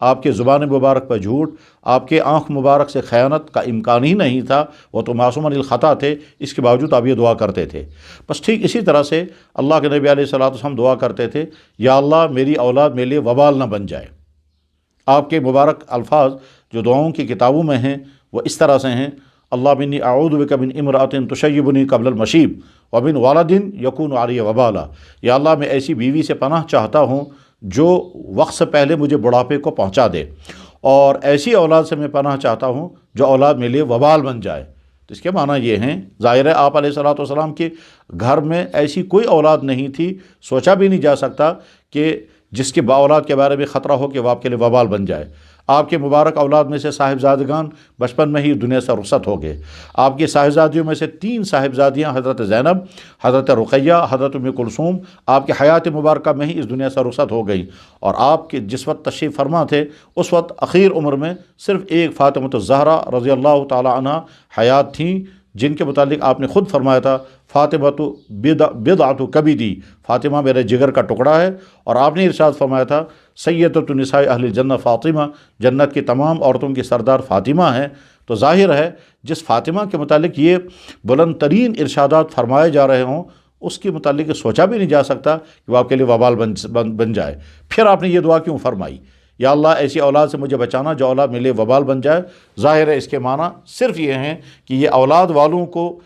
آپ کے زبان مبارک پر جھوٹ، آپ کے آنکھ مبارک سے خیانت کا امکان ہی نہیں تھا، وہ تو معصوم عن الخطا تھے، اس کے باوجود آپ یہ دعا کرتے تھے۔ بس ٹھیک اسی طرح سے اللہ کے نبی علیہ الصلوۃ والسلام دعا کرتے تھے، یا اللہ میری اولاد میرے لیے وبال نہ بن جائے۔ آپ کے مبارک الفاظ جو دعاؤں کی کتابوں میں ہیں وہ اس طرح سے ہیں، اللہم انی اعوذ بک من امرأۃ تشیبنی قبل المشیب ومن والد یکون علی وبالا، یا اللہ میں ایسی بیوی سے پناہ چاہتا ہوں جو وقت سے پہلے مجھے بڑھاپے کو پہنچا دے، اور ایسی اولاد سے میں پناہ چاہتا ہوں جو اولاد میرے لیے وبال بن جائے۔ تو اس کے معنی یہ ہیں، ظاہر ہے آپ علیہ الصلوۃ والسلام کے گھر میں ایسی کوئی اولاد نہیں تھی، سوچا بھی نہیں جا سکتا کہ جس کے اولاد کے بارے میں خطرہ ہو کہ وہ آپ کے لیے وبال بن جائے۔ آپ کے مبارک اولاد میں سے صاحبزادگان بچپن میں ہی دنیا سے رخصت ہو گئے۔ آپ کی صاحبزادیوں میں سے 3 صاحبزادیاں حضرت زینب، حضرت رقیہ، حضرت ام کلثوم آپ کے حیات مبارکہ میں ہی اس دنیا سے رخصت ہو گئیں، اور آپ کے جس وقت تشریف فرما تھے اس وقت اخیر عمر میں صرف ایک فاطمۃ الزہرا رضی اللہ تعالی عنہ حیات تھیں، جن کے متعلق آپ نے خود فرمایا تھا فاطمہ تو بضعۃ کبدی، فاطمہ میرے جگر کا ٹکڑا ہے، اور آپ نے ارشاد فرمایا تھا سیدۃ نساء اہل الجنہ فاطمہ، جنت کی تمام عورتوں کی سردار فاطمہ ہیں۔ تو ظاہر ہے جس فاطمہ کے متعلق یہ بلند ترین ارشادات فرمائے جا رہے ہوں، اس کے متعلق سوچا بھی نہیں جا سکتا کہ وہ آپ کے لیے وبال بن جائے۔ پھر آپ نے یہ دعا کیوں فرمائی، یا اللہ ایسی اولاد سے مجھے بچانا جو اولاد میرے لیے وبال بن جائے؟ ظاہر ہے اس کے معنی صرف یہ ہیں کہ یہ اولاد والوں کو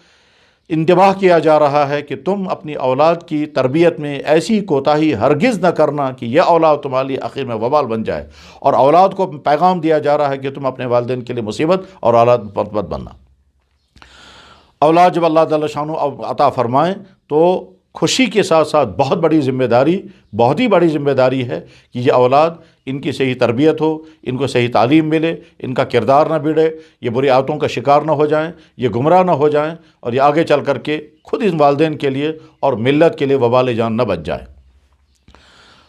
انتباہ کیا جا رہا ہے کہ تم اپنی اولاد کی تربیت میں ایسی کوتاہی ہرگز نہ کرنا کہ یہ اولاد تمہارے لیے آخر میں وبال بن جائے، اور اولاد کو پیغام دیا جا رہا ہے کہ تم اپنے والدین کے لیے مصیبت اور اولاد مت بننا۔ اولاد جب اللہ تعالی شانہ عطا فرمائیں تو خوشی کے ساتھ ساتھ بہت بڑی ذمہ داری، بہت ہی بڑی ذمہ داری ہے کہ یہ اولاد ان کی صحیح تربیت ہو، ان کو صحیح تعلیم ملے، ان کا کردار نہ بگڑے، یہ بری عادتوں کا شکار نہ ہو جائیں، یہ گمراہ نہ ہو جائیں، اور یہ آگے چل کر کے خود ان والدین کے لیے اور ملت کے لیے وبال جان نہ بن جائیں۔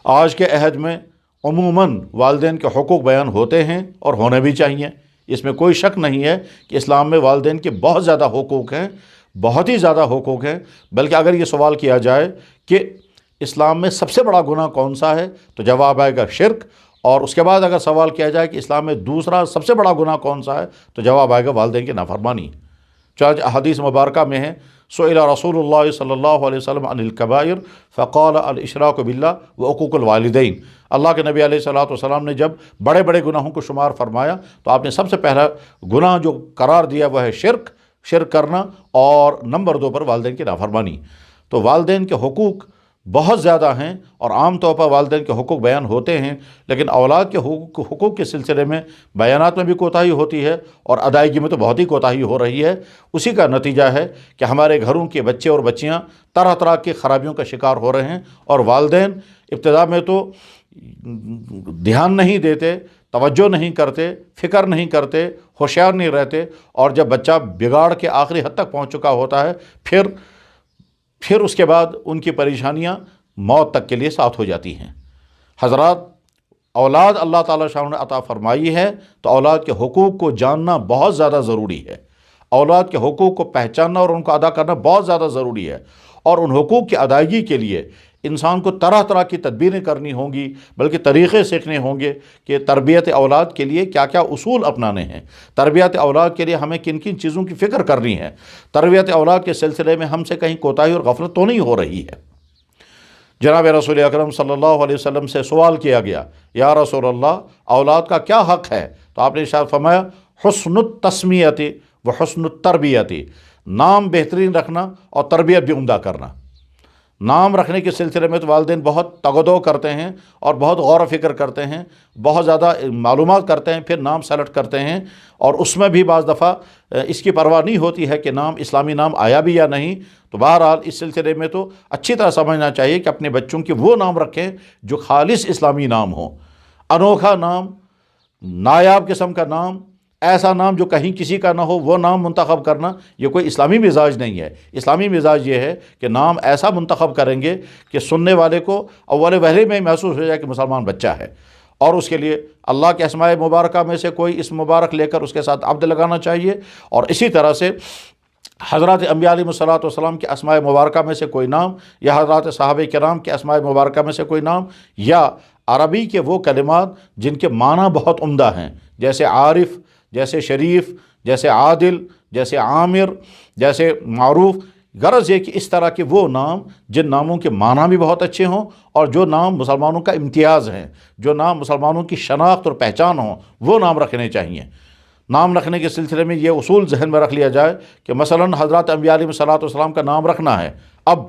آج کے عہد میں عموماً والدین کے حقوق بیان ہوتے ہیں اور ہونے بھی چاہیے، اس میں کوئی شک نہیں ہے کہ اسلام میں والدین کے بہت زیادہ حقوق ہیں، بہت ہی زیادہ حقوق ہیں۔ بلکہ اگر یہ سوال کیا جائے کہ اسلام میں سب سے بڑا گناہ کون سا ہے تو جواب آئے گا شرک، اور اس کے بعد اگر سوال کیا جائے کہ اسلام میں دوسرا سب سے بڑا گناہ کون سا ہے تو جواب آئے گا والدین کی نافرمانی۔ چنانچہ احادیث مبارکہ میں ہے سئل رسول اللہ صلی اللہ علیہ وسلم عن الکبائر فقال الاشراک باللہ وعقوق الوالدین، اللہ کے نبی علیہ الصلوۃ والسلام نے جب بڑے بڑے گناہوں کو شمار فرمایا تو آپ نے سب سے پہلا گناہ جو قرار دیا وہ ہے شرک کرنا، اور نمبر 2 پر والدین کی نافرمانی۔ تو والدین کے حقوق بہت زیادہ ہیں، اور عام طور پر والدین کے حقوق بیان ہوتے ہیں، لیکن اولاد کے حقوق کے سلسلے میں بیانات میں بھی کوتاہی ہوتی ہے اور ادائیگی میں تو بہت ہی کوتاہی ہو رہی ہے۔ اسی کا نتیجہ ہے کہ ہمارے گھروں کے بچے اور بچیاں طرح طرح کی خرابیوں کا شکار ہو رہے ہیں، اور والدین ابتدا میں تو دھیان نہیں دیتے، توجہ نہیں کرتے، فکر نہیں کرتے، ہوشیار نہیں رہتے، اور جب بچہ بگاڑ کے آخری حد تک پہنچ چکا ہوتا ہے پھر اس کے بعد ان کی پریشانیاں موت تک کے لیے ساتھ ہو جاتی ہیں۔ حضرات، اولاد اللہ تعالیٰ شاہ نے عطا فرمائی ہے تو اولاد کے حقوق کو جاننا بہت زیادہ ضروری ہے، اولاد کے حقوق کو پہچاننا اور ان کو ادا کرنا بہت زیادہ ضروری ہے، اور ان حقوق کی ادائیگی کے لیے انسان کو طرح طرح کی تدبیریں کرنی ہوں گی، بلکہ طریقے سیکھنے ہوں گے کہ تربیت اولاد کے لیے کیا کیا اصول اپنانے ہیں، تربیت اولاد کے لیے ہمیں کن کن چیزوں کی فکر کرنی ہے، تربیت اولاد کے سلسلے میں ہم سے کہیں کوتاہی اور غفلت تو نہیں ہو رہی ہے۔ جناب رسول اکرم صلی اللہ علیہ وسلم سے سوال کیا گیا، یا رسول اللہ اولاد کا کیا حق ہے؟ تو آپ نے ارشاد فرمایا حسن التسمیت و حسن التربیت، نام بہترین رکھنا اور تربیت بھی عمدہ کرنا۔ نام رکھنے کے سلسلے میں تو والدین بہت تگدو کرتے ہیں اور بہت غور و فکر کرتے ہیں، بہت زیادہ معلومات کرتے ہیں، پھر نام سلیکٹ کرتے ہیں، اور اس میں بھی بعض دفعہ اس کی پرواہ نہیں ہوتی ہے کہ نام اسلامی نام آیا بھی یا نہیں۔ تو بہرحال اس سلسلے میں تو اچھی طرح سمجھنا چاہیے کہ اپنے بچوں کے وہ نام رکھیں جو خالص اسلامی نام ہوں، انوکھا نام، نایاب قسم کا نام، ایسا نام جو کہیں کسی کا نہ ہو وہ نام منتخب کرنا یہ کوئی اسلامی مزاج نہیں ہے۔ اسلامی مزاج یہ ہے کہ نام ایسا منتخب کریں گے کہ سننے والے کو اول وہلے میں محسوس ہو جائے کہ مسلمان بچہ ہے، اور اس کے لیے اللہ کے اسماء مبارکہ میں سے کوئی اسم مبارک لے کر اس کے ساتھ عبد لگانا چاہیے، اور اسی طرح سے حضرات انبیاء علیہ الصلوۃ والسلام کے اسماء مبارکہ میں سے کوئی نام، یا حضرات صحابہ کرام کے اسماء مبارکہ میں سے کوئی نام، یا عربی کے وہ کلمات جن کے معنی بہت عمدہ ہیں، جیسے عارف، جیسے شریف، جیسے عادل، جیسے عامر، جیسے معروف۔ غرض یہ کہ اس طرح کے وہ نام جن ناموں کے معنی بھی بہت اچھے ہوں، اور جو نام مسلمانوں کا امتیاز ہیں، جو نام مسلمانوں کی شناخت اور پہچان ہوں، وہ نام رکھنے چاہیے۔ نام رکھنے کے سلسلے میں یہ اصول ذہن میں رکھ لیا جائے کہ مثلا حضرات انبیاء علیہ الصلوۃ والسلام کا نام رکھنا ہے۔ اب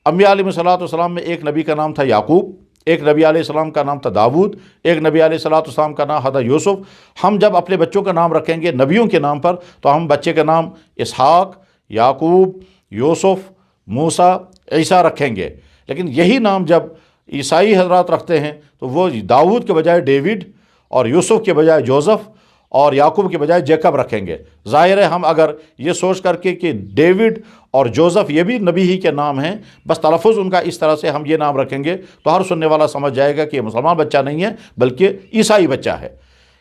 انبیاء علیہ الصلوۃ والسلام میں ایک نبی کا نام تھا یعقوب، ایک نبی علیہ السلام کا نام تھا داود، ایک نبی علیہ الصلوۃ والسلام کا نام حضرت یوسف۔ ہم جب اپنے بچوں کا نام رکھیں گے نبیوں کے نام پر، تو ہم بچے کا نام اسحاق، یعقوب، یوسف، موسیٰ، عیسیٰ رکھیں گے۔ لیکن یہی نام جب عیسائی حضرات رکھتے ہیں تو وہ داود کے بجائے ڈیوڈ، اور یوسف کے بجائے جوزف، اور یعقوب کے بجائے جیکب رکھیں گے۔ ظاہر ہے ہم اگر یہ سوچ کر کے کہ ڈیوڈ اور جوزف یہ بھی نبی ہی کے نام ہیں، بس تلفظ ان کا اس طرح سے ہم یہ نام رکھیں گے، تو ہر سننے والا سمجھ جائے گا کہ یہ مسلمان بچہ نہیں ہے بلکہ عیسائی بچہ ہے۔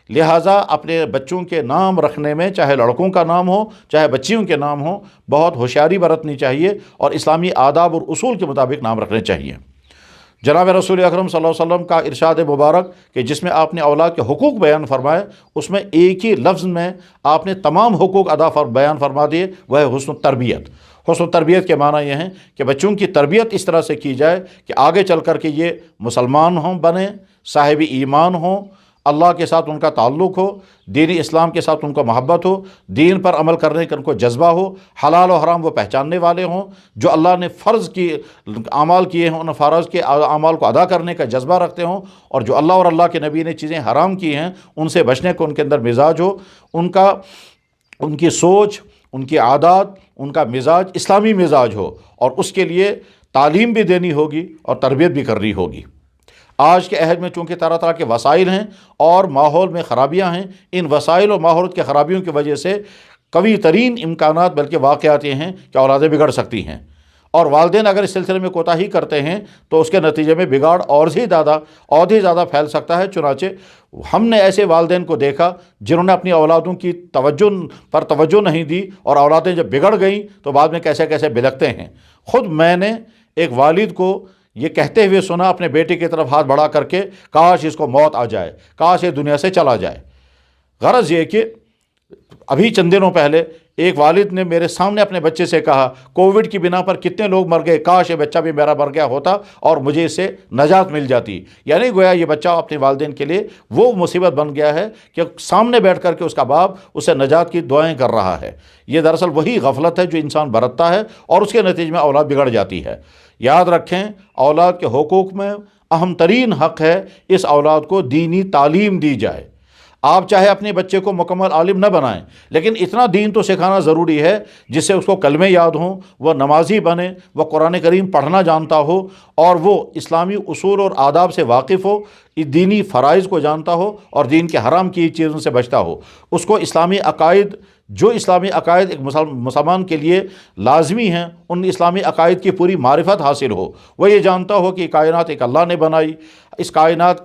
لہٰذا اپنے بچوں کے نام رکھنے میں، چاہے لڑکوں کا نام ہو چاہے بچیوں کے نام ہوں، بہت ہوشیاری برتنی چاہیے اور اسلامی آداب اور اصول کے مطابق نام رکھنے چاہیے۔ جناب رسول اکرم صلی اللہ علیہ وسلم کا ارشاد مبارک کہ جس میں آپ نے اولاد کے حقوق بیان فرمائے، اس میں ایک ہی لفظ میں آپ نے تمام حقوق بیان فرما دیے، وہ ہے حسن التربیت۔ حسن التربیت کے معنی یہ ہیں کہ بچوں کی تربیت اس طرح سے کی جائے کہ آگے چل کر کے یہ مسلمان بنیں، صاحب ایمان ہوں، اللہ کے ساتھ ان کا تعلق ہو، دین اسلام کے ساتھ ان کو محبت ہو، دین پر عمل کرنے کا ان کو جذبہ ہو، حلال و حرام وہ پہچاننے والے ہوں، جو اللہ نے فرض کی اعمال کیے ہیں ان فرض کے اعمال کو ادا کرنے کا جذبہ رکھتے ہوں، اور جو اللہ اور اللہ کے نبی نے چیزیں حرام کی ہیں ان سے بچنے کو ان کے اندر مزاج ہو، ان کی سوچ، ان کی عادات، ان کا مزاج اسلامی مزاج ہو، اور اس کے لیے تعلیم بھی دینی ہوگی اور تربیت بھی کرنی ہوگی۔ آج کے عہد میں چونکہ طرح طرح کے وسائل ہیں اور ماحول میں خرابیاں ہیں، ان وسائل اور ماحول کے خرابیوں کی وجہ سے قوی ترین امکانات بلکہ واقعات یہ ہیں کہ اولادیں بگڑ سکتی ہیں، اور والدین اگر اس سلسلے میں کوتاہی کرتے ہیں تو اس کے نتیجے میں بگاڑ اور ہی زیادہ پھیل سکتا ہے۔ چنانچہ ہم نے ایسے والدین کو دیکھا جنہوں نے اپنی اولادوں کی توجہ نہیں دی، اور اولادیں جب بگڑ گئیں تو بعد میں کیسے کیسے بلکتے ہیں۔ خود میں نے ایک والد کو یہ کہتے ہوئے سنا اپنے بیٹے کی طرف ہاتھ بڑھا کر کے، کاش اس کو موت آ جائے، کاش یہ دنیا سے چلا جائے۔ غرض یہ کہ ابھی چند دنوں پہلے ایک والد نے میرے سامنے اپنے بچے سے کہا، کووڈ کی بنا پر کتنے لوگ مر گئے، کاش یہ بچہ بھی میرا مر گیا ہوتا اور مجھے اس سے نجات مل جاتی۔ یعنی گویا یہ بچہ اپنے والدین کے لیے وہ مصیبت بن گیا ہے کہ سامنے بیٹھ کر کے اس کا باپ اسے نجات کی دعائیں کر رہا ہے۔ یہ دراصل وہی غفلت ہے جو انسان برتتا ہے اور اس کے نتیجے میں اولاد بگڑ جاتی ہے۔ یاد رکھیں، اولاد کے حقوق میں اہم ترین حق ہے اس اولاد کو دینی تعلیم دی جائے۔ آپ چاہے اپنے بچے کو مکمل عالم نہ بنائیں، لیکن اتنا دین تو سکھانا ضروری ہے جس سے اس کو کلمے یاد ہوں، وہ نمازی بنے، وہ قرآن کریم پڑھنا جانتا ہو، اور وہ اسلامی اصول اور آداب سے واقف ہو، دینی فرائض کو جانتا ہو اور دین کے حرام کی چیزوں سے بچتا ہو۔ اس کو اسلامی عقائد، جو اسلامی عقائد ایک مسلمان کے لیے لازمی ہیں، ان اسلامی عقائد کی پوری معرفت حاصل ہو۔ وہ یہ جانتا ہو کہ کائنات ایک اللہ نے بنائی، اس کائنات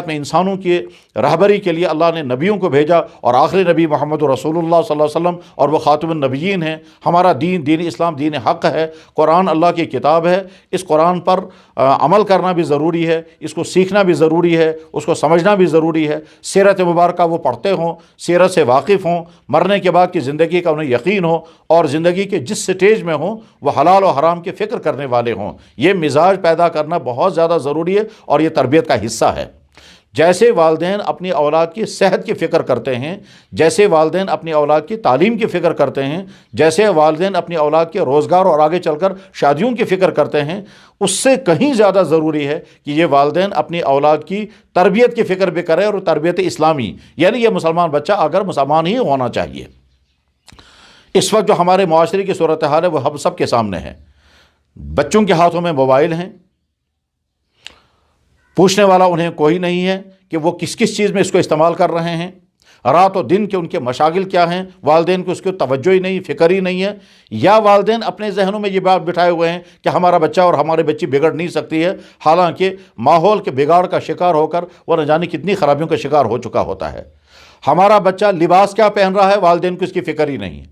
میں انسانوں کی رہبری کے لیے اللہ نے نبیوں کو بھیجا، اور آخری نبی محمد رسول اللہ صلی اللہ علیہ وسلم، اور وہ خاتم النبیین ہیں۔ ہمارا دین اسلام دین حق ہے، قرآن اللہ کی کتاب ہے۔ اس قرآن پر عمل کرنا بھی ضروری ہے، اس کو سیکھنا بھی ضروری ہے، اس کو سمجھنا بھی ضروری ہے۔ سیرت مبارکہ وہ پڑھتے ہوں، سیرت سے واقف ہوں، مرنے کے بعد کی زندگی کا انہیں یقین ہو، اور زندگی کے جس سٹیج میں ہوں وہ حلال و حرام کی فکر کرنے والے ہوں۔ یہ مزاج پیدا کرنا بہت زیادہ ضروری ہے اور یہ تربیت کا حصہ ہے۔ جیسے والدین اپنی اولاد کی صحت کی فکر کرتے ہیں، جیسے والدین اپنی اولاد کی تعلیم کی فکر کرتے ہیں، جیسے والدین اپنی اولاد کے روزگار اور آگے چل کر شادیوں کی فکر کرتے ہیں، اس سے کہیں زیادہ ضروری ہے کہ یہ والدین اپنی اولاد کی تربیت کی فکر بھی کریں، اور تربیت اسلامی، یعنی یہ مسلمان بچہ اگر مسلمان ہی ہونا چاہیے۔ اس وقت جو ہمارے معاشرے کی صورتحال ہے وہ ہم سب کے سامنے ہے۔ بچوں کے ہاتھوں میں موبائل ہیں، پوچھنے والا انہیں کوئی نہیں ہے کہ وہ کس چیز میں اس کو استعمال کر رہے ہیں، رات و دن کے ان کے مشاغل کیا ہیں، والدین کو اس کی توجہ ہی نہیں، فکر ہی نہیں ہے، یا والدین اپنے ذہنوں میں یہ بات بٹھائے ہوئے ہیں کہ ہمارا بچہ اور ہماری بچی بگڑ نہیں سکتی ہے، حالانکہ ماحول کے بگاڑ کا شکار ہو کر وہ نہ جانے کتنی خرابیوں کا شکار ہو چکا ہوتا ہے۔ ہمارا بچہ لباس کیا پہن رہا ہے، والدین کو اس کی فکر ہی نہیں ہے۔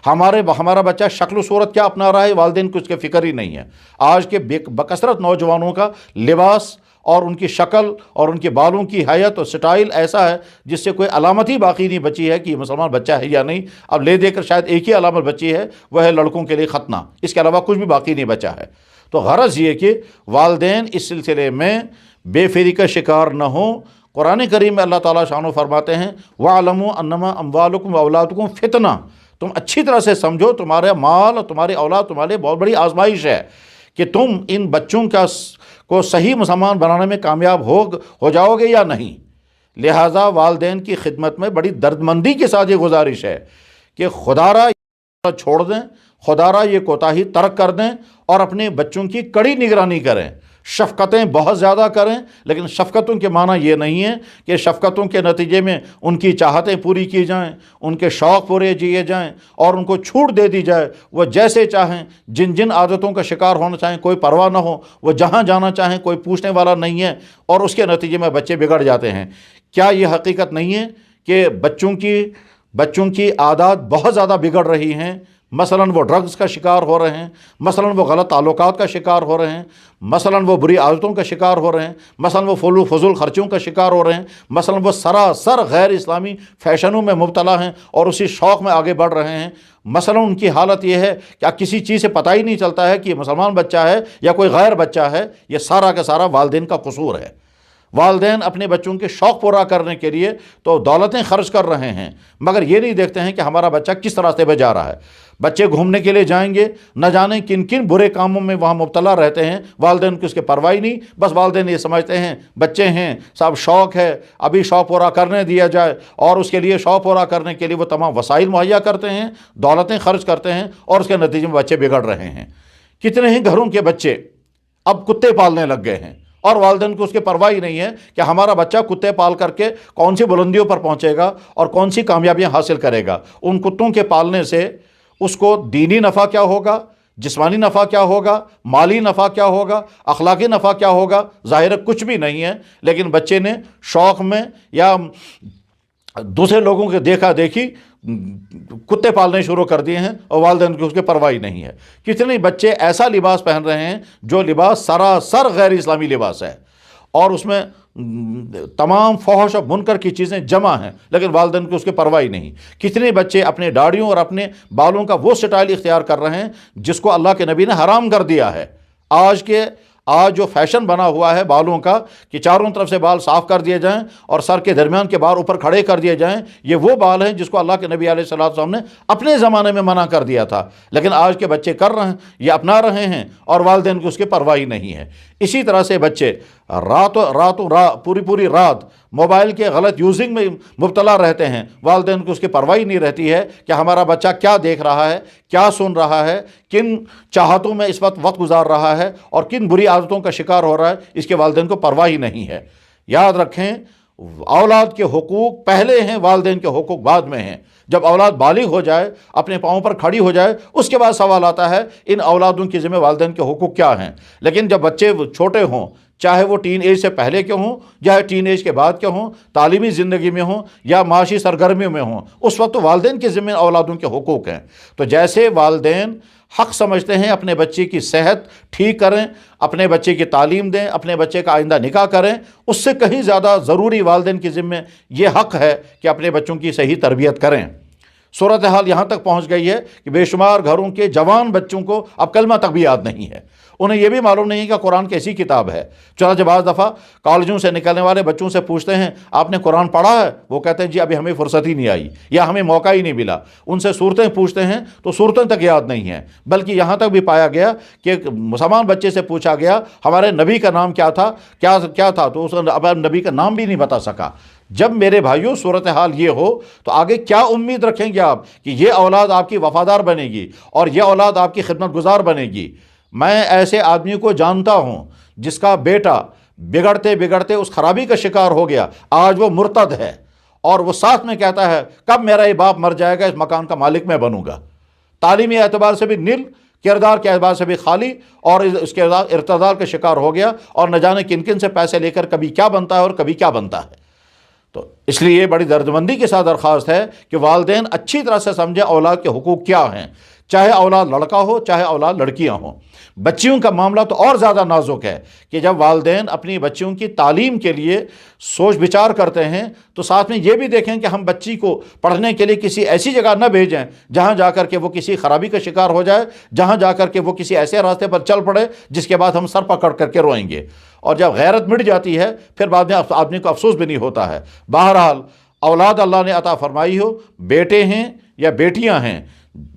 ہمارا بچہ شکل و صورت کیا اپنا رہا ہے، والدین کو اس کی فکر ہی نہیں ہے۔ آج کے بکثرت نوجوانوں کا لباس اور ان کی شکل اور ان کے بالوں کی حیت اور سٹائل ایسا ہے جس سے کوئی علامت ہی باقی نہیں بچی ہے کہ یہ مسلمان بچہ ہے یا نہیں۔ اب لے دے کر شاید ایک ہی علامت بچی ہے، وہ ہے لڑکوں کے لیے ختنہ، اس کے علاوہ کچھ بھی باقی نہیں بچا ہے۔ تو غرض یہ کہ والدین اس سلسلے میں بے فکری کا شکار نہ ہوں۔ قرآن کریم میں اللہ تعالیٰ شانو فرماتے ہیں وَاعْلَمُوا أَنَّمَا أَمْوَالُكُمْ وَأَوْلَادُكُمْ فِتْنَةٌ، تم اچھی طرح سے سمجھو تمہارا مال اور تمہاری اولاد تمہارے لیے بہت بڑی آزمائش ہے کہ تم ان بچوں کو صحیح مسلمان بنانے میں کامیاب ہو جاؤ گے یا نہیں۔ لہٰذا والدین کی خدمت میں بڑی دردمندی کے ساتھ یہ گزارش ہے کہ خدارا چھوڑ دیں، خدارا یہ کوتاہی ترک کر دیں اور اپنے بچوں کی کڑی نگرانی کریں، شفقتیں بہت زیادہ کریں، لیکن شفقتوں کے معنی یہ نہیں ہے کہ شفقتوں کے نتیجے میں ان کی چاہتیں پوری کی جائیں، ان کے شوق پورے کیے جائیں اور ان کو چھوٹ دے دی جائے، وہ جیسے چاہیں جن عادتوں کا شکار ہونا چاہیں کوئی پرواہ نہ ہو، وہ جہاں جانا چاہیں کوئی پوچھنے والا نہیں ہے، اور اس کے نتیجے میں بچے بگڑ جاتے ہیں۔ کیا یہ حقیقت نہیں ہے کہ بچوں کی عادات بہت زیادہ بگڑ رہی ہیں؟ مثلاً وہ ڈرگز کا شکار ہو رہے ہیں، مثلاً وہ غلط تعلقات کا شکار ہو رہے ہیں، مثلاً وہ بری عادتوں کا شکار ہو رہے ہیں، مثلاً وہ فضول خرچوں کا شکار ہو رہے ہیں، مثلاً وہ سراسر غیر اسلامی فیشنوں میں مبتلا ہیں اور اسی شوق میں آگے بڑھ رہے ہیں، مثلاً ان کی حالت یہ ہے کہ کسی چیز سے پتہ ہی نہیں چلتا ہے کہ یہ مسلمان بچہ ہے یا کوئی غیر بچہ ہے۔ یہ سارا کا سارا والدین کا قصور ہے۔ والدین اپنے بچوں کے شوق پورا کرنے کے لیے تو دولتیں خرچ کر رہے ہیں، مگر یہ نہیں دیکھتے ہیں کہ ہمارا بچہ کس راستے پہ جا رہا ہے۔ بچے گھومنے کے لیے جائیں گے، نہ جانے کن کن برے کاموں میں وہاں مبتلا رہتے ہیں، والدین کو اس کے پرواہ نہیں، بس والدین یہ سمجھتے ہیں بچے ہیں صاحب، شوق ہے، ابھی شوق پورا کرنے دیا جائے، اور اس کے لیے شوق پورا کرنے کے لیے وہ تمام وسائل مہیا کرتے ہیں، دولتیں خرچ کرتے ہیں، اور اس کے نتیجے میں بچے بگڑ رہے ہیں۔ کتنے ہی گھروں کے بچے اب کتے پالنے لگ گئے ہیں، اور والدین کو اس کے پرواہ ہی نہیں ہے کہ ہمارا بچہ کتے پال کر کے کون سی بلندیوں پر پہنچے گا اور کون سی کامیابیاں حاصل کرے گا۔ ان کتوں کے پالنے سے اس کو دینی نفع کیا ہوگا، جسمانی نفع کیا ہوگا، مالی نفع کیا ہوگا، اخلاقی نفع کیا ہوگا؟ ظاہر کچھ بھی نہیں ہے، لیکن بچے نے شوق میں یا دوسرے لوگوں کے دیکھا دیکھی کتے پالنے شروع کر دیے ہیں، اور والدین کی اس کے پرواہ نہیں ہے۔ کتنے بچے ایسا لباس پہن رہے ہیں جو لباس سراسر غیر اسلامی لباس ہے، اور اس میں تمام فحش اور منکر کی چیزیں جمع ہیں، لیکن والدین کو اس کے پرواہ نہیں۔ کتنے بچے اپنے داڑھیوں اور اپنے بالوں کا وہ سٹائل اختیار کر رہے ہیں جس کو اللہ کے نبی نے حرام کر دیا ہے۔ آج جو فیشن بنا ہوا ہے بالوں کا کہ چاروں طرف سے بال صاف کر دیے جائیں اور سر کے درمیان کے بال اوپر کھڑے کر دیے جائیں، یہ وہ بال ہیں جس کو اللہ کے نبی علیہ السلام نے اپنے زمانے میں منع کر دیا تھا، لیکن آج کے بچے کر رہے ہیں، یہ اپنا رہے ہیں، اور والدین کو اس کی پرواہ نہیں ہے۔ اسی طرح سے بچے پوری رات موبائل کے غلط یوزنگ میں مبتلا رہتے ہیں، والدین کو اس کی پرواہ نہیں رہتی ہے کہ ہمارا بچہ کیا دیکھ رہا ہے، کیا سن رہا ہے، کن چاہتوں میں اس وقت گزار رہا ہے اور کن بری عادتوں کا شکار ہو رہا ہے، اس کے والدین کو پرواہ نہیں ہے۔ یاد رکھیں، اولاد کے حقوق پہلے ہیں، والدین کے حقوق بعد میں ہیں۔ جب اولاد بالغ ہو جائے، اپنے پاؤں پر کھڑی ہو جائے، اس کے بعد سوال آتا ہے ان اولادوں کی ذمہ والدین کے حقوق کیا ہیں۔ لیکن جب بچے چھوٹے ہوں، چاہے وہ ٹین ایج سے پہلے کے ہوں یا ٹین ایج کے بعد کے ہوں، تعلیمی زندگی میں ہوں یا معاشی سرگرمیوں میں ہوں، اس وقت تو والدین کے ذمہ اولادوں کے حقوق ہیں۔ تو جیسے والدین حق سمجھتے ہیں اپنے بچے کی صحت ٹھیک کریں، اپنے بچے کی تعلیم دیں، اپنے بچے کا آئندہ نکاح کریں، اس سے کہیں زیادہ ضروری والدین کے ذمہ یہ حق ہے کہ اپنے بچوں کی صحیح تربیت کریں۔ صورتحال یہاں تک پہنچ گئی ہے کہ بے شمار گھروں کے جوان بچوں کو اب کلمہ تک بھی یاد نہیں ہے، انہیں یہ بھی معلوم نہیں کہ قرآن کیسی کتاب ہے۔ چنانچہ بعض دفعہ کالجوں سے نکلنے والے بچوں سے پوچھتے ہیں آپ نے قرآن پڑھا ہے؟ وہ کہتے ہیں جی ابھی ہمیں فرصت ہی نہیں آئی یا ہمیں موقع ہی نہیں ملا۔ ان سے صورتیں پوچھتے ہیں تو صورتیں تک یاد نہیں ہیں، بلکہ یہاں تک بھی پایا گیا کہ ایک مسلمان بچے سے پوچھا گیا ہمارے نبی کا نام کیا تھا تو اس اب نبی کا نام بھی نہیں بتا سکا۔ جب میرے بھائیوں صورتحال یہ ہو تو آگے کیا امید رکھیں گے آپ کہ یہ اولاد آپ کی وفادار بنے گی اور یہ اولاد آپ کی خدمت گزار بنے گی؟ میں ایسے آدمی کو جانتا ہوں جس کا بیٹا بگڑتے بگڑتے اس خرابی کا شکار ہو گیا، آج وہ مرتد ہے، اور وہ ساتھ میں کہتا ہے کب میرا یہ باپ مر جائے گا اس مکان کا مالک میں بنوں گا۔ تعلیمی اعتبار سے بھی نل، کردار کے اعتبار سے بھی خالی، اور اس کے ارتداد کا شکار ہو گیا، اور نہ جانے کن کن سے پیسے لے کر کبھی کیا بنتا ہے اور کبھی کیا بنتا ہے۔ تو اس لیے بڑی دردمندی کے ساتھ درخواست ہے کہ والدین اچھی طرح سے سمجھیں اولاد کے حقوق کیا ہیں۔ چاہے اولاد لڑکا ہو چاہے اولاد لڑکیاں ہوں۔ بچیوں کا معاملہ تو اور زیادہ نازک ہے کہ جب والدین اپنی بچیوں کی تعلیم کے لیے سوچ بچار کرتے ہیں تو ساتھ میں یہ بھی دیکھیں کہ ہم بچی کو پڑھنے کے لیے کسی ایسی جگہ نہ بھیجیں جہاں جا کر کے وہ کسی خرابی کا شکار ہو جائے، جہاں جا کر کے وہ کسی ایسے راستے پر چل پڑے جس کے بعد ہم سر پکڑ کر کے روئیں گے، اور جب غیرت مٹ جاتی ہے پھر بعد میں آدمی کو افسوس بھی نہیں ہوتا ہے۔ بہرحال اولاد اللہ نے عطا فرمائی ہو، بیٹے ہیں یا بیٹیاں ہیں،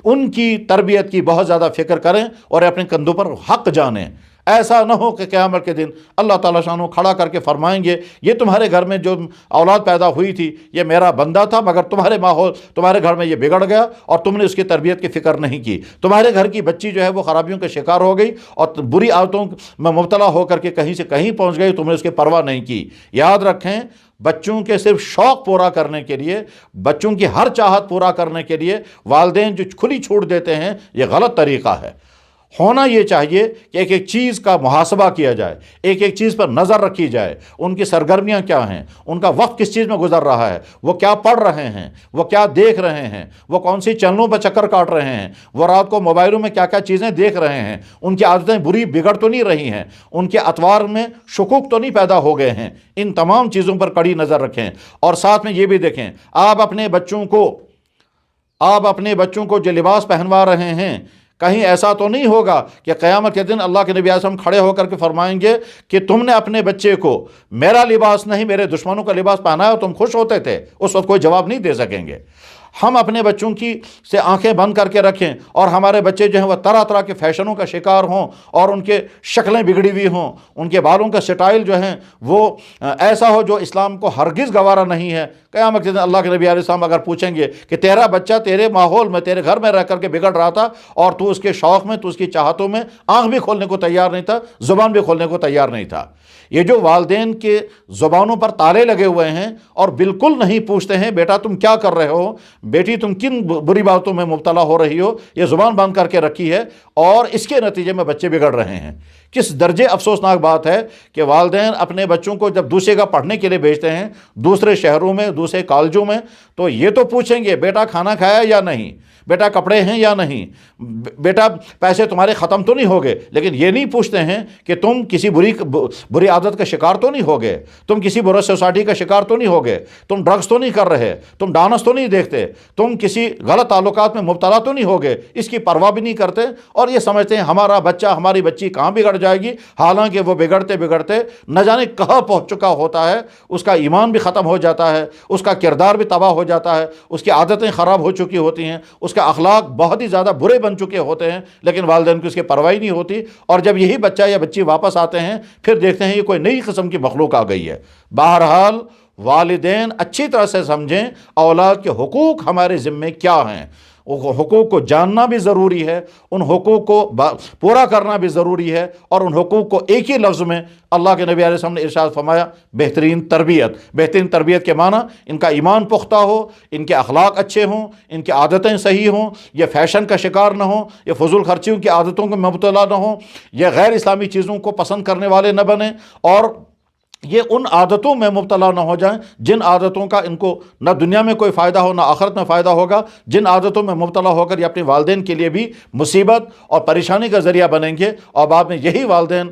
ان کی تربیت کی بہت زیادہ فکر کریں اور اپنے کندھوں پر حق جانیں۔ ایسا نہ ہو کہ قیامت کے دن اللہ تعالیٰ شانہ کھڑا کر کے فرمائیں گے یہ تمہارے گھر میں جو اولاد پیدا ہوئی تھی یہ میرا بندہ تھا، مگر تمہارے گھر میں یہ بگڑ گیا اور تم نے اس کی تربیت کی فکر نہیں کی، تمہارے گھر کی بچی جو ہے وہ خرابیوں کا شکار ہو گئی اور بری عادتوں میں مبتلا ہو کر کے کہیں سے کہیں پہنچ گئی، تم نے اس کی پرواہ نہیں کی۔ یاد رکھیں، بچوں کے صرف شوق پورا کرنے کے لیے، بچوں کی ہر چاہت پورا کرنے کے لیے والدین جو کھلی چھوٹ دیتے ہیں یہ غلط طریقہ ہے۔ ہونا یہ چاہیے کہ ایک ایک چیز کا محاسبہ کیا جائے، ایک ایک چیز پر نظر رکھی جائے، ان کی سرگرمیاں کیا ہیں، ان کا وقت کس چیز میں گزر رہا ہے، وہ کیا پڑھ رہے ہیں، وہ کیا دیکھ رہے ہیں، وہ کون سی چینلوں پر چکر کاٹ رہے ہیں، وہ رات کو موبائلوں میں کیا کیا چیزیں دیکھ رہے ہیں، ان کی عادتیں بری بگڑ تو نہیں رہی ہیں، ان کے اطوار میں شکوک تو نہیں پیدا ہو گئے ہیں۔ ان تمام چیزوں پر کڑی نظر رکھیں، اور ساتھ میں یہ بھی دیکھیں آپ اپنے بچوں کو جو لباس پہنوا رہے ہیں کہیں ایسا تو نہیں ہوگا کہ قیامت کے دن اللہ کے نبی علیہ السلام کھڑے ہو کر کے فرمائیں گے کہ تم نے اپنے بچے کو میرا لباس نہیں میرے دشمنوں کا لباس پہنایا اور تم خوش ہوتے تھے؟ اس وقت کوئی جواب نہیں دے سکیں گے۔ ہم اپنے بچوں کی سے آنکھیں بند کر کے رکھیں اور ہمارے بچے جو ہیں وہ طرح طرح کے فیشنوں کا شکار ہوں اور ان کے شکلیں بگڑی ہوئی ہوں، ان کے بالوں کا سٹائل جو ہیں وہ ایسا ہو جو اسلام کو ہرگز گوارا نہیں ہے۔ قیامت کے دن اللہ کے نبی علیہ السلام اگر پوچھیں گے کہ تیرا بچہ تیرے ماحول میں تیرے گھر میں رہ کر کے بگڑ رہا تھا اور تو اس کے شوق میں، تو اس کی چاہتوں میں آنکھ بھی کھولنے کو تیار نہیں تھا، زبان بھی کھولنے کو تیار نہیں تھا۔ یہ جو والدین کے زبانوں پر تالے لگے ہوئے ہیں اور بالکل نہیں پوچھتے ہیں بیٹا تم کیا کر رہے ہو، بیٹی تم کن بری باتوں میں مبتلا ہو رہی ہو، یہ زبان بند کر کے رکھی ہے اور اس کے نتیجے میں بچے بگڑ رہے ہیں۔ کس درجے افسوسناک بات ہے کہ والدین اپنے بچوں کو جب دوسرے کا پڑھنے کے لیے بھیجتے ہیں، دوسرے شہروں میں، دوسرے کالجوں میں، تو یہ تو پوچھیں گے بیٹا کھانا کھایا یا نہیں، بیٹا کپڑے ہیں یا نہیں، بیٹا پیسے تمہارے ختم تو نہیں ہو گئے، لیکن یہ نہیں پوچھتے ہیں کہ تم کسی بری عادت کا شکار تو نہیں ہو گئے، تم کسی برے سوسائٹی کا شکار تو نہیں ہو گئے، تم ڈرگس تو نہیں کر رہے، تم ڈانس تو نہیں دیکھتے، تم کسی غلط تعلقات میں مبتلا تو نہیں ہو گئے۔ اس کی پرواہ بھی نہیں کرتے اور یہ سمجھتے ہیں ہمارا بچہ ہماری بچی کہاں بگڑ جائے گی، حالانکہ وہ بگڑتے بگڑتے نہ جانے کہاں پہنچ چکا ہوتا ہے، اس کا ایمان بھی ختم ہو جاتا ہے، اس کا کردار بھی تباہ ہو جاتا ہے، اس کی عادتیں خراب ہو چکی ہوتی ہیں، اس کے اخلاق بہت ہی زیادہ برے بن چکے ہوتے ہیں، لیکن والدین کو اس کی پرواہ نہیں ہوتی، اور جب یہی بچہ یا بچی واپس آتے ہیں پھر دیکھتے ہیں یہ کوئی نئی قسم کی مخلوق آ گئی ہے۔ بہرحال والدین اچھی طرح سے سمجھیں اولاد کے حقوق ہمارے ذمے کیا ہیں، حقوق کو جاننا بھی ضروری ہے، ان حقوق کو پورا کرنا بھی ضروری ہے، اور ان حقوق کو ایک ہی لفظ میں اللہ کے نبی علیہ السلام نے ارشاد فرمایا بہترین تربیت۔ بہترین تربیت کے معنی ان کا ایمان پختہ ہو، ان کے اخلاق اچھے ہوں، ان کی عادتیں صحیح ہوں، یہ فیشن کا شکار نہ ہوں، یہ فضول خرچیوں کی عادتوں کو مبتلا نہ ہوں، یہ غیر اسلامی چیزوں کو پسند کرنے والے نہ بنیں، اور یہ ان عادتوں میں مبتلا نہ ہو جائیں جن عادتوں کا ان کو نہ دنیا میں کوئی فائدہ ہو نہ آخرت میں فائدہ ہوگا، جن عادتوں میں مبتلا ہو کر یہ اپنے والدین کے لیے بھی مصیبت اور پریشانی کا ذریعہ بنیں گے، اور بعد میں یہی والدین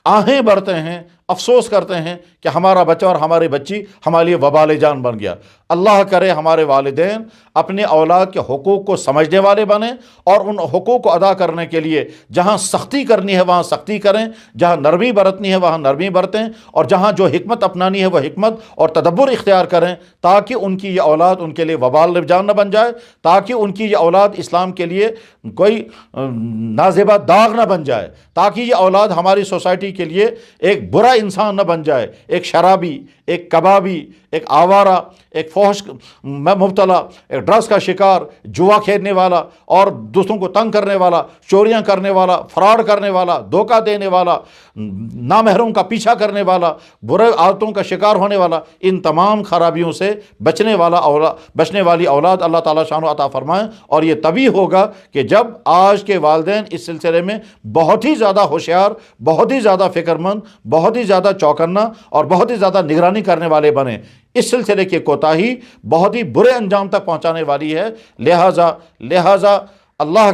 آہیں بھرتے ہیں، افسوس کرتے ہیں کہ ہمارا بچہ اور ہماری بچی ہمارے لیے وبال جان بن گیا۔ اللہ کرے ہمارے والدین اپنے اولاد کے حقوق کو سمجھنے والے بنیں اور ان حقوق کو ادا کرنے کے لیے جہاں سختی کرنی ہے وہاں سختی کریں، جہاں نرمی برتنی ہے وہاں نرمی برتیں، اور جہاں جو حکمت اپنانی ہے وہ حکمت اور تدبر اختیار کریں، تاکہ ان کی یہ اولاد ان کے لیے وبال جان نہ بن جائے، تاکہ ان کی یہ اولاد اسلام کے لیے کوئی نازیبہ داغ نہ بن جائے، تاکہ یہ اولاد ہماری سوسائٹی کے لیے ایک برا انسان نہ بن جائے، ایک شرابی، ایک کبابی، ایک آوارہ، ایک فحش میں مبتلا، ایک ڈرگس کا شکار، جوا کھیلنے والا اور دوسروں کو تنگ کرنے والا، چوریاں کرنے والا، فراڈ کرنے والا، دھوکہ دینے والا، نامحرم کا پیچھا کرنے والا، برے عادتوں کا شکار ہونے والا، ان تمام خرابیوں سے بچنے والی اولاد اللہ تعالیٰ شان و عطا فرمائیں۔ اور یہ تبھی ہوگا کہ جب آج کے والدین اس سلسلے میں بہت ہی زیادہ ہوشیار، بہت ہی زیادہ فکر مند، بہت ہی ہی زیادہ چوکنا اور بہت ہی زیادہ نگرانی کرنے والے بنیں۔ اس سلسلے کی کوتاہی بہت ہی برے انجام تک پہنچانے والی ہے۔ لہٰذا اللہ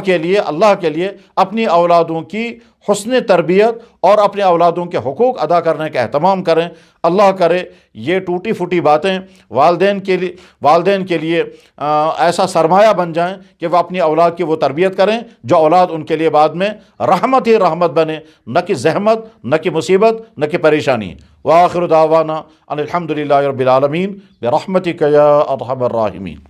کے لیے اپنی اولادوں کی حسن تربیت اور اپنے اولادوں کے حقوق ادا کرنے کا اہتمام کریں۔ اللہ کرے یہ ٹوٹی پھوٹی باتیں والدین کے لیے ایسا سرمایہ بن جائیں کہ وہ اپنی اولاد کی وہ تربیت کریں جو اولاد ان کے لیے بعد میں رحمت ہی رحمت بنے، نہ کہ زحمت، نہ کہ مصیبت، نہ کہ پریشانی۔ وآخر دعوانا ان الحمد للہ رب العالمین برحمتک یا ارحم الراحمین۔